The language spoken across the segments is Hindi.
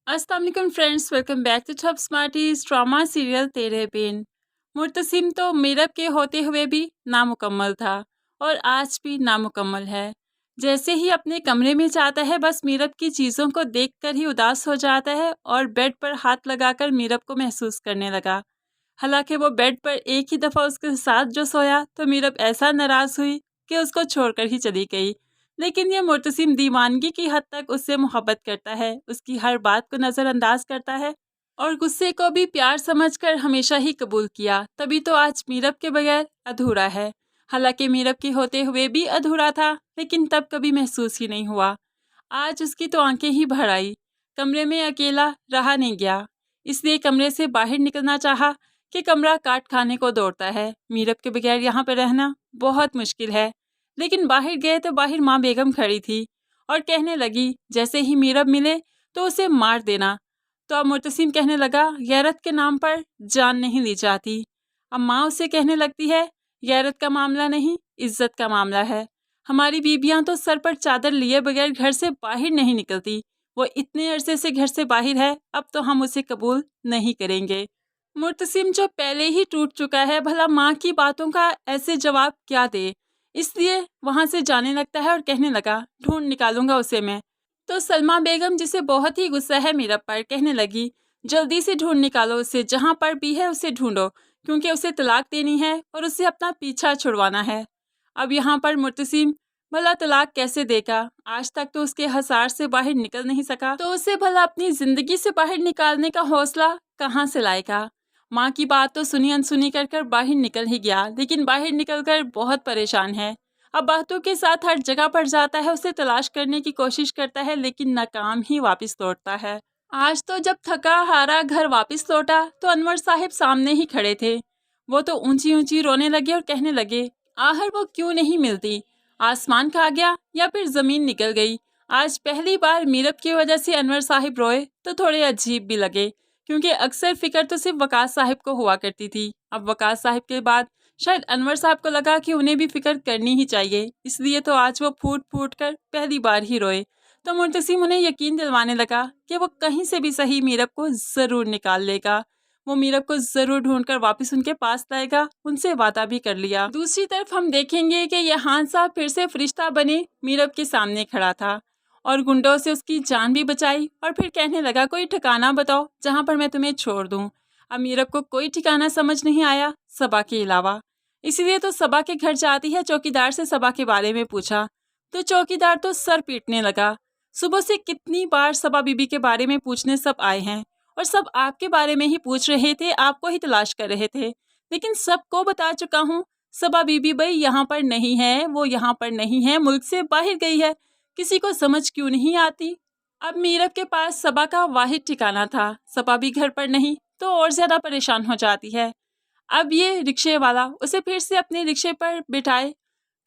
अस्सलाम वालेकुम friends, welcome back to Top Smarties drama serial Tere Bin. Murtasim तो मीरब के होते हुए भी नामुकम्मल था और आज भी नामुकम्मल है। जैसे ही अपने कमरे में जाता है बस मीरब की चीज़ों को देखकर ही उदास हो जाता है और बेड पर हाथ लगाकर मीरब को महसूस करने लगा। हालांकि वो बेड पर एक ही दफ़ा उसके साथ जो सोया तो मीरब ऐसा नाराज़ हुई कि उसको छोड़कर ही चली गई। लेकिन ये मुर्तसिम दीवानगी की हद तक उससे मोहब्बत करता है, उसकी हर बात को नज़रअंदाज करता है और गुस्से को भी प्यार समझकर हमेशा ही कबूल किया। तभी तो आज मीरब के बगैर अधूरा है। हालांकि मीरब के होते हुए भी अधूरा था, लेकिन तब कभी महसूस ही नहीं हुआ। आज उसकी तो आंखें ही भर आई। कमरे में अकेला रहा नहीं गया, इसलिए कमरे से बाहर निकलना चाहा कि कमरा काट खाने को दौड़ता है। मीरब के बगैर यहाँ पर रहना बहुत मुश्किल है। लेकिन बाहर गए तो बाहर माँ बेगम खड़ी थी और कहने लगी जैसे ही मीरब मिले तो उसे मार देना। तो अब मुर्तसिम कहने लगा गैरत के नाम पर जान नहीं ली जाती। अब माँ उसे कहने लगती है गैरत का मामला नहीं, इज्जत का मामला है। हमारी बीबियां तो सर पर चादर लिए बगैर घर से बाहर नहीं निकलती। वो इतने अरसे से घर से बाहर है, अब तो हम उसे कबूल नहीं करेंगे। मुर्तसिम जो पहले ही टूट चुका है, भला माँ की बातों का ऐसे जवाब क्या दे। इसलिए वहां से जाने लगता है और कहने लगा ढूंढ निकालूंगा उसे मैं। तो सलमा बेगम, जिसे बहुत ही गुस्सा है मीरब पर, कहने लगी जल्दी से ढूंढ निकालो उसे, जहां पर भी है उसे ढूंढो, क्योंकि उसे तलाक देनी है और उसे अपना पीछा छुड़वाना है। अब यहाँ पर मुर्तसिम भला तलाक कैसे देगा? आज तक तो उसके हसार से बाहर निकल नहीं सका, तो उसे भला अपनी जिंदगी से बाहर निकालने का हौसला कहाँ से लाएगा? माँ की बात तो सुनी अनसुनी कर कर बाहर निकल ही गया, लेकिन बाहर निकलकर बहुत परेशान है। अब बातों के साथ हर जगह पर जाता है, उसे तलाश करने की कोशिश करता है, लेकिन नाकाम ही वापस लौटता है। आज तो जब थका हारा घर वापस लौटा तो अनवर साहिब सामने ही खड़े थे। वो तो ऊंची ऊंची रोने लगे और कहने लगे आहर वो क्यों नहीं मिलती? आसमान खा गया या फिर जमीन निकल गई? आज पहली बार मीरब की वजह से अनवर साहिब रोए तो थोड़े अजीब भी लगे, क्योंकि अक्सर फिक्र तो सिर्फ वकास साहिब को हुआ करती थी। अब वकास साहिब के बाद शायद अनवर साहब को लगा कि उन्हें भी फिक्र करनी ही चाहिए, इसलिए तो आज वो फूट फूट कर पहली बार ही रोए। तो मुर्तसिम उन्हें यकीन दिलवाने लगा कि वो कहीं से भी सही मीरब को ज़रूर निकाल लेगा। वो मीरब को ज़रूर ढूंढकर वापस उनके पास लाएगा, उनसे वादा भी कर लिया। दूसरी तरफ हम देखेंगे कि यहान साहब फिर से फरिश्ता बने मीरब के सामने खड़ा था और गुंडों से उसकी जान भी बचाई और फिर कहने लगा कोई ठिकाना बताओ जहाँ पर मैं तुम्हें छोड़ दूँ। अब मीरब को कोई ठिकाना समझ नहीं आया सबा के अलावा, इसीलिए तो सबा के घर जाती है। चौकीदार से सबा के बारे में पूछा तो चौकीदार तो सर पीटने लगा। सुबह से कितनी बार सबा बीबी के बारे में पूछने सब आए हैं और सब आपके बारे में ही पूछ रहे थे, आपको ही तलाश कर रहे थे, लेकिन सबको बता चुका हूँ सबा बीबी भाई यहाँ पर नहीं है, वो यहाँ पर नहीं है, मुल्क से बाहर गई है। किसी को समझ क्यों नहीं आती? अब मीरब के पास सबा का वाहिद ठिकाना था, सबा भी घर पर नहीं तो और ज्यादा परेशान हो जाती है। अब ये रिक्शे वाला उसे फिर से अपने रिक्शे पर बिठाए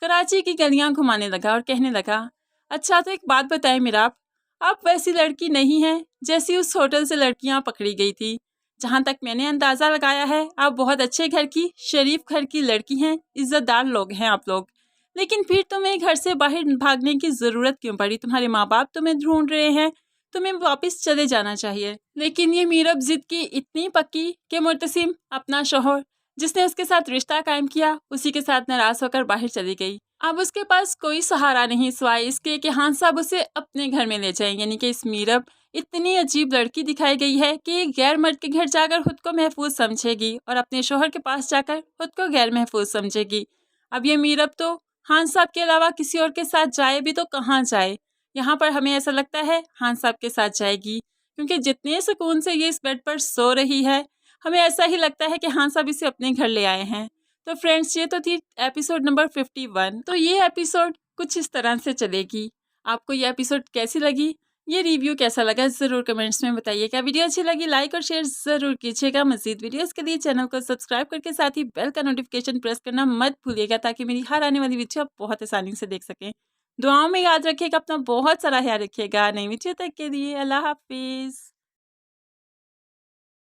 कराची की गलियां घुमाने लगा और कहने लगा अच्छा तो एक बात बताएं मीराब, आप वैसी लड़की नहीं है जैसी उस होटल से लड़कियां पकड़ी गई थी। जहां तक मैंने अंदाजा लगाया है आप बहुत अच्छे घर की, शरीफ घर की लड़की हैं, इज्जतदार लोग हैं आप लोग। लेकिन फिर तुम्हें घर से बाहर भागने की जरूरत क्यों पड़ी? तुम्हारे माँ बाप तुम्हें ढूंढ रहे हैं, तुम्हें वापस चले जाना चाहिए। लेकिन ये मीरब जिद की इतनी पक्की कि मुर्तसिम अपना शोहर जिसने उसके साथ रिश्ता कायम किया उसी के साथ नाराज होकर बाहर चली गई। अब उसके पास कोई सहारा नहीं सिवाय इसके कि हान साहब उसे अपने घर में ले जाएं। यानी कि इस मीरब इतनी अजीब लड़की दिखाई गई है कि गैर मर्द के घर जाकर खुद को महफूज समझेगी और अपने शोहर के पास जाकर खुद को गैर महफूज समझेगी। अब ये मीरब तो हान साहब के अलावा किसी और के साथ जाए भी तो कहाँ जाए? यहाँ पर हमें ऐसा लगता है हान साहब के साथ जाएगी, क्योंकि जितने सुकून से ये इस बेड पर सो रही है हमें ऐसा ही लगता है कि हान साहब इसे अपने घर ले आए हैं। तो फ्रेंड्स ये तो थी एपिसोड नंबर 51। तो ये एपिसोड कुछ इस तरह से चलेगी। आपको ये एपिसोड कैसी लगी, ये रिव्यू कैसा लगा, ज़रूर कमेंट्स में बताइएगा। वीडियो अच्छी लगी लाइक और शेयर ज़रूर कीजिएगा। मज़ीद वीडियोस के लिए चैनल को सब्सक्राइब करके साथ ही बेल का नोटिफिकेशन प्रेस करना मत भूलिएगा, ताकि मेरी हर आने वाली वीडियो आप बहुत आसानी से देख सकें। दुआओं में याद रखिएगा, अपना बहुत सारा ख्याल रखिएगा। नई वीडियो तक के लिए अल्लाह हाफिज़।